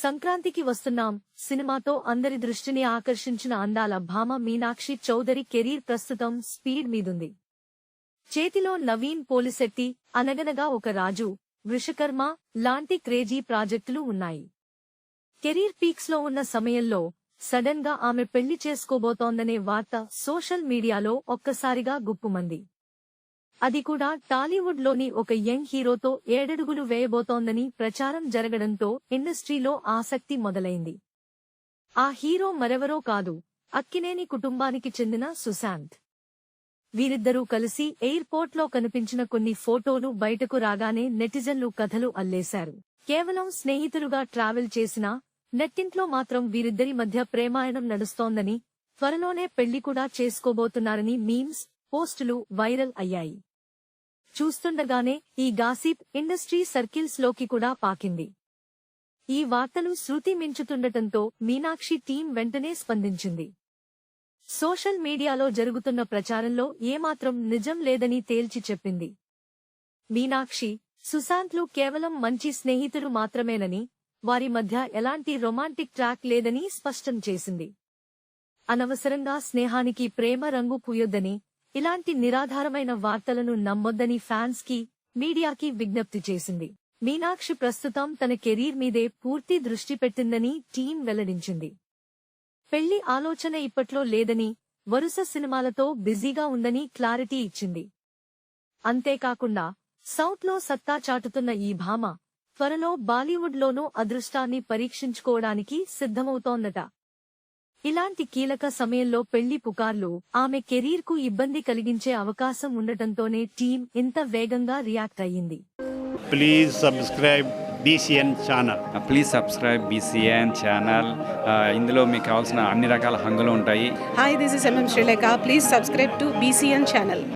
సంక్రాంతికి వస్తున్నాం సినిమాతో అందరి దృష్టిని ఆకర్షించిన అందాల భామ మీనాక్షి చౌదరి కెరీర్ ప్రస్తుతం స్పీడ్ మీదుంది. చేతిలో నవీన్ పోలిశెట్టి, అనగనగా ఒక రాజు, వృషకర్మ లాంటి క్రేజీ ప్రాజెక్టులు ఉన్నాయి. కెరీర్ పీక్స్ లో ఉన్న సమయంలో సడన్ గా ఆమె పెళ్లి చేసుకోబోతోందనే వార్త సోషల్ మీడియాలో ఒక్కసారిగా గుప్పుమంది. అది కూడా టాలీవుడ్ లోని ఒక యంగ్ హీరోతో ఏడడుగులు వేయబోతోందని ప్రచారం జరగడంతో ఇండస్ట్రీలో ఆసక్తి మొదలైంది. ఆ హీరో మరెవరో కాదు, అక్కినేని కుటుంబానికి చెందిన సుశాంత్. వీరిద్దరూ కలిసి ఎయిర్పోర్ట్ లో కనిపించిన కొన్ని ఫోటోలు బయటకు రాగానే నెటిజన్లు కథలు అల్లేశారు. కేవలం స్నేహితులుగా ట్రావెల్ చేసినా నెట్టింట్లో మాత్రం వీరిద్దరి మధ్య ప్రేమాయణం నడుస్తోందని, త్వరలోనే పెళ్లి కూడా చేసుకోబోతున్నారని మీమ్స్, పోస్టులు వైరల్ అయ్యాయి. చూస్తుండగానే ఈ గాసిప్ ఇండస్ట్రీ సర్కిల్స్ లోకి కూడా పాకింది. ఈ వార్తలు శృతి మించుతుండటంతో మీనాక్షి టీం వెంటనే స్పందించింది. సోషల్ మీడియాలో జరుగుతున్న ప్రచారంలో ఏమాత్రం నిజం లేదని తేల్చి చెప్పింది. మీనాక్షి, సుశాంత్లు కేవలం మంచి స్నేహితులు మాత్రమేనని, వారి మధ్య ఎలాంటి రొమాంటిక్ ట్రాక్ లేదని స్పష్టం చేసింది. అనవసరంగా స్నేహానికి ప్రేమ రంగు పూయొద్దని, ఇలాంటి నిరాధారమైన వార్తలను నమ్మొద్దని ఫ్యాన్స్ కి, మీడియాకి విజ్ఞప్తి చేసింది. మీనాక్షి ప్రస్తుతం తన కెరీర్ మీదే పూర్తి దృష్టి పెట్టిందని టీం వెల్లడించింది. పెళ్లి ఆలోచన ఇప్పట్లో లేదని, వరుస సినిమాలతో బిజీగా ఉందని క్లారిటీ ఇచ్చింది. అంతేకాకుండా సౌత్ లో సత్తా చాటుతున్న ఈ భామ త్వరలో బాలీవుడ్ లోనూ అదృష్టాన్ని పరీక్షించుకోవడానికి సిద్ధమవుతోందట. ఇలాంటి కీలక సమయంలో పెళ్లి పుకార్లు ఆమె కెరీర్ కు ఇబ్బంది కలిగించే అవకాశం ఉండటంతోనే టీం ఇంత వేగంగా రియాక్ట్ అయ్యింది. Please subscribe BCN channel. Please subscribe BCN channel. ఇందులో మీకు కావాల్సిన అన్ని రకాల హంగులు ఉంటాయి. Hi, this is MM Sri Lanka. Please subscribe to BCN channel.